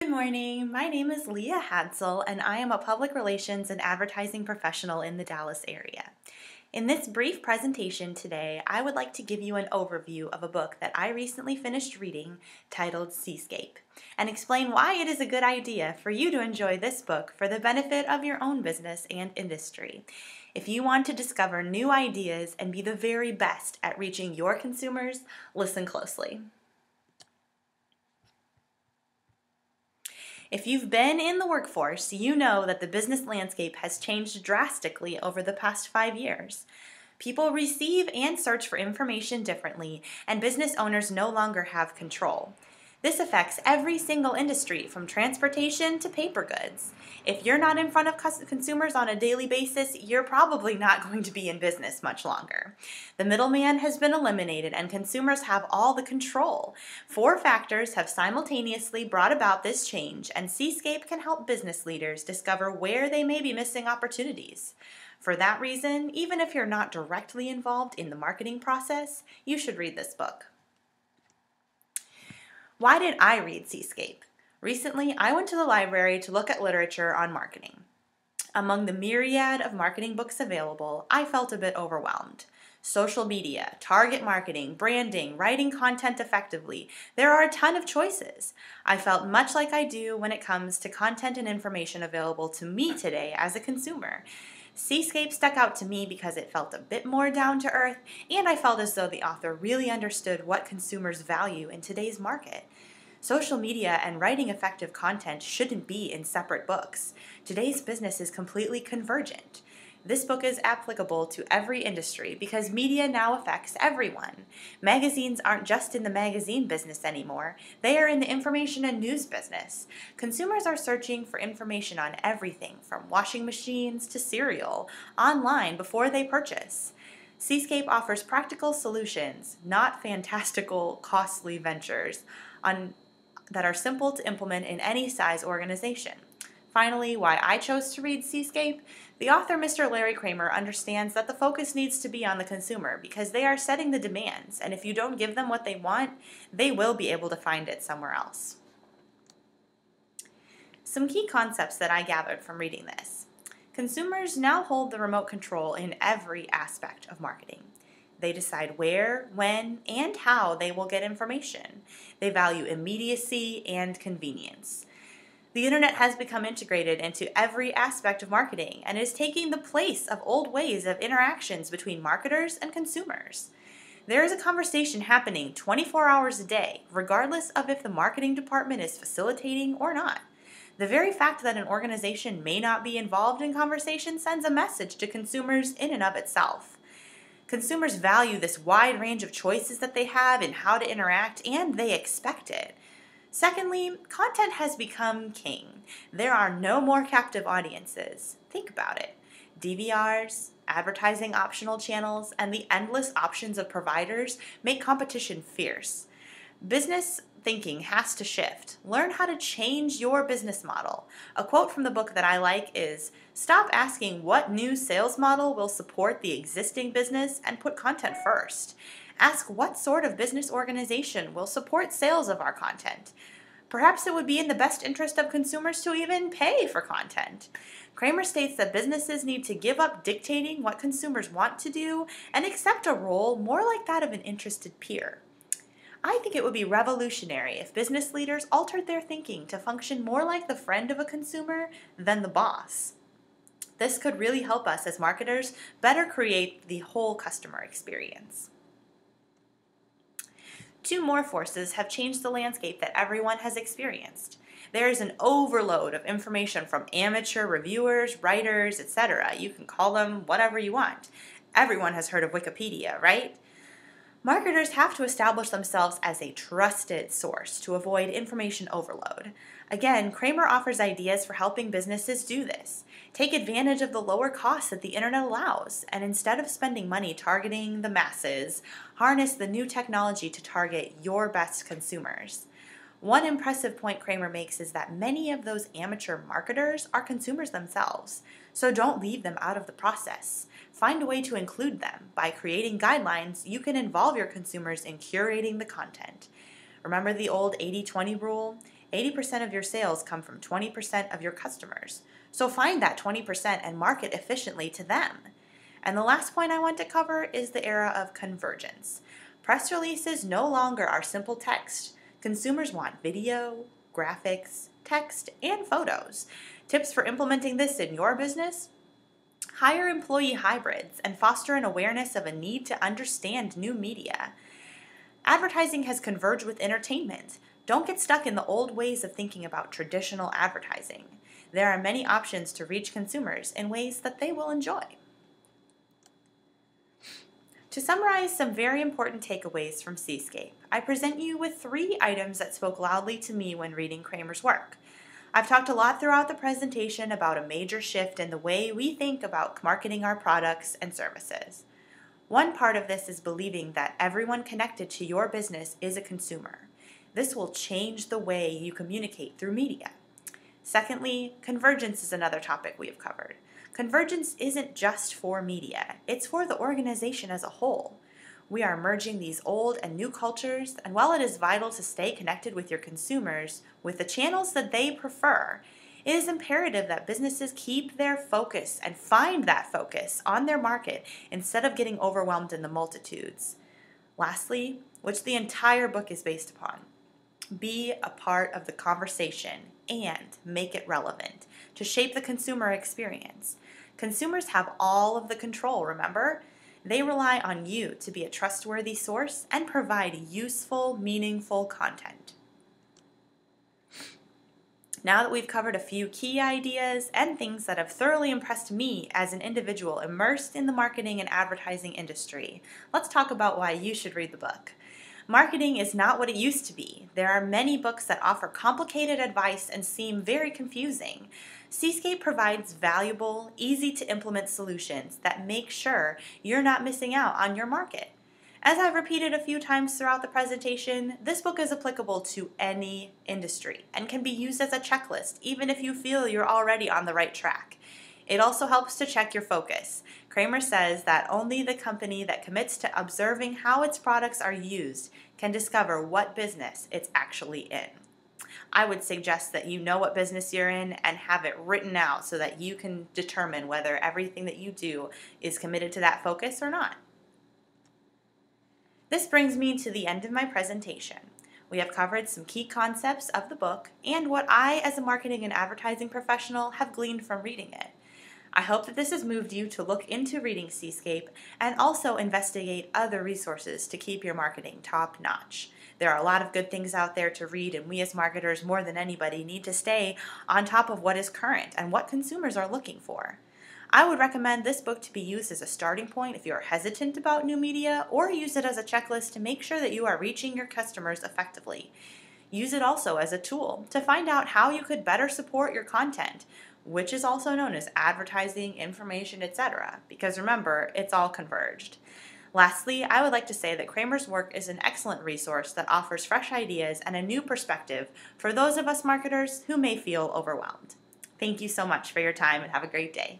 Good morning. My name is Leah Hadsell, and I am a public relations and advertising professional in the Dallas area. In this brief presentation today, I would like to give you an overview of a book that I recently finished reading titled Seascape, and explain why it is a good idea for you to enjoy this book for the benefit of your own business and industry. If you want to discover new ideas and be the very best at reaching your consumers, listen closely. If you've been in the workforce, you know that the business landscape has changed drastically over the past 5 years. People receive and search for information differently, and business owners no longer have control. This affects every single industry, from transportation to paper goods. If you're not in front of consumers on a daily basis, you're probably not going to be in business much longer. The middleman has been eliminated and consumers have all the control. 4 factors have simultaneously brought about this change, and Seascape can help business leaders discover where they may be missing opportunities. For that reason, even if you're not directly involved in the marketing process, you should read this book. Why did I read Seascape? Recently, I went to the library to look at literature on marketing. Among the myriad of marketing books available, I felt a bit overwhelmed. Social media, target marketing, branding, writing content effectively. There are a ton of choices. I felt much like I do when it comes to content and information available to me today as a consumer. Seascape stuck out to me because it felt a bit more down to earth, and I felt as though the author really understood what consumers value in today's market. Social media and writing effective content shouldn't be in separate books. Today's business is completely convergent. This book is applicable to every industry because media now affects everyone. Magazines aren't just in the magazine business anymore. They are in the information and news business. Consumers are searching for information on everything from washing machines to cereal online before they purchase. Seascape offers practical solutions, not fantastical, costly ventures, that are simple to implement in any size organization. Finally, why I chose to read Seascape? The author, Mr. Larry Kramer, understands that the focus needs to be on the consumer because they are setting the demands, and if you don't give them what they want, they will be able to find it somewhere else. Some key concepts that I gathered from reading this. Consumers now hold the remote control in every aspect of marketing. They decide where, when, and how they will get information. They value immediacy and convenience. The internet has become integrated into every aspect of marketing and is taking the place of old ways of interactions between marketers and consumers. There is a conversation happening 24 hours a day, regardless of if the marketing department is facilitating or not. The very fact that an organization may not be involved in conversation sends a message to consumers in and of itself. Consumers value this wide range of choices that they have in how to interact, and they expect it. Secondly, content has become king. There are no more captive audiences. Think about it. DVRs, advertising optional channels, and the endless options of providers make competition fierce. Business thinking has to shift. Learn how to change your business model. A quote from the book that I like is, "Stop asking what new sales model will support the existing business and put content first. Ask what sort of business organization will support sales of our content. Perhaps it would be in the best interest of consumers to even pay for content." Kramer states that businesses need to give up dictating what consumers want to do and accept a role more like that of an interested peer. I think it would be revolutionary if business leaders altered their thinking to function more like the friend of a consumer than the boss. This could really help us as marketers better create the whole customer experience. 2 more forces have changed the landscape that everyone has experienced. There is an overload of information from amateur reviewers, writers, etc. You can call them whatever you want. Everyone has heard of Wikipedia, right? Marketers have to establish themselves as a trusted source to avoid information overload. Again, Kramer offers ideas for helping businesses do this. Take advantage of the lower costs that the internet allows, and instead of spending money targeting the masses, harness the new technology to target your best consumers. One impressive point Kramer makes is that many of those amateur marketers are consumers themselves, so don't leave them out of the process. Find a way to include them. By creating guidelines, you can involve your consumers in curating the content. Remember the old 80-20 rule? 80% of your sales come from 20% of your customers. So find that 20% and market efficiently to them. And the last point I want to cover is the era of convergence. Press releases no longer are simple text. Consumers want video, graphics, text, and photos. Tips for implementing this in your business? Hire employee hybrids and foster an awareness of a need to understand new media. Advertising has converged with entertainment. Don't get stuck in the old ways of thinking about traditional advertising. There are many options to reach consumers in ways that they will enjoy. To summarize some very important takeaways from Seascape, I present you with 3 items that spoke loudly to me when reading Kramer's work. I've talked a lot throughout the presentation about a major shift in the way we think about marketing our products and services. One part of this is believing that everyone connected to your business is a consumer. This will change the way you communicate through media. Secondly, convergence is another topic we have covered. Convergence isn't just for media, it's for the organization as a whole. We are merging these old and new cultures, and while it is vital to stay connected with your consumers with the channels that they prefer, it is imperative that businesses keep their focus and find that focus on their market instead of getting overwhelmed in the multitudes. Lastly, which the entire book is based upon, be a part of the conversation and make it relevant to shape the consumer experience. Consumers have all of the control, remember? They rely on you to be a trustworthy source and provide useful, meaningful content. Now that we've covered a few key ideas and things that have thoroughly impressed me as an individual immersed in the marketing and advertising industry, let's talk about why you should read the book. Marketing is not what it used to be. There are many books that offer complicated advice and seem very confusing. Seascape provides valuable, easy-to-implement solutions that make sure you're not missing out on your market. As I've repeated a few times throughout the presentation, this book is applicable to any industry and can be used as a checklist, even if you feel you're already on the right track. It also helps to check your focus. Kramer says that only the company that commits to observing how its products are used can discover what business it's actually in. I would suggest that you know what business you're in and have it written out so that you can determine whether everything that you do is committed to that focus or not. This brings me to the end of my presentation. We have covered some key concepts of the book and what I, as a marketing and advertising professional, have gleaned from reading it. I hope that this has moved you to look into reading Seascape and also investigate other resources to keep your marketing top-notch. There are a lot of good things out there to read, and we as marketers, more than anybody, need to stay on top of what is current and what consumers are looking for. I would recommend this book to be used as a starting point if you are hesitant about new media, or use it as a checklist to make sure that you are reaching your customers effectively. Use it also as a tool to find out how you could better support your content, which is also known as advertising, information, etc. Because remember, it's all converged. Lastly, I would like to say that Kramer's work is an excellent resource that offers fresh ideas and a new perspective for those of us marketers who may feel overwhelmed. Thank you so much for your time and have a great day.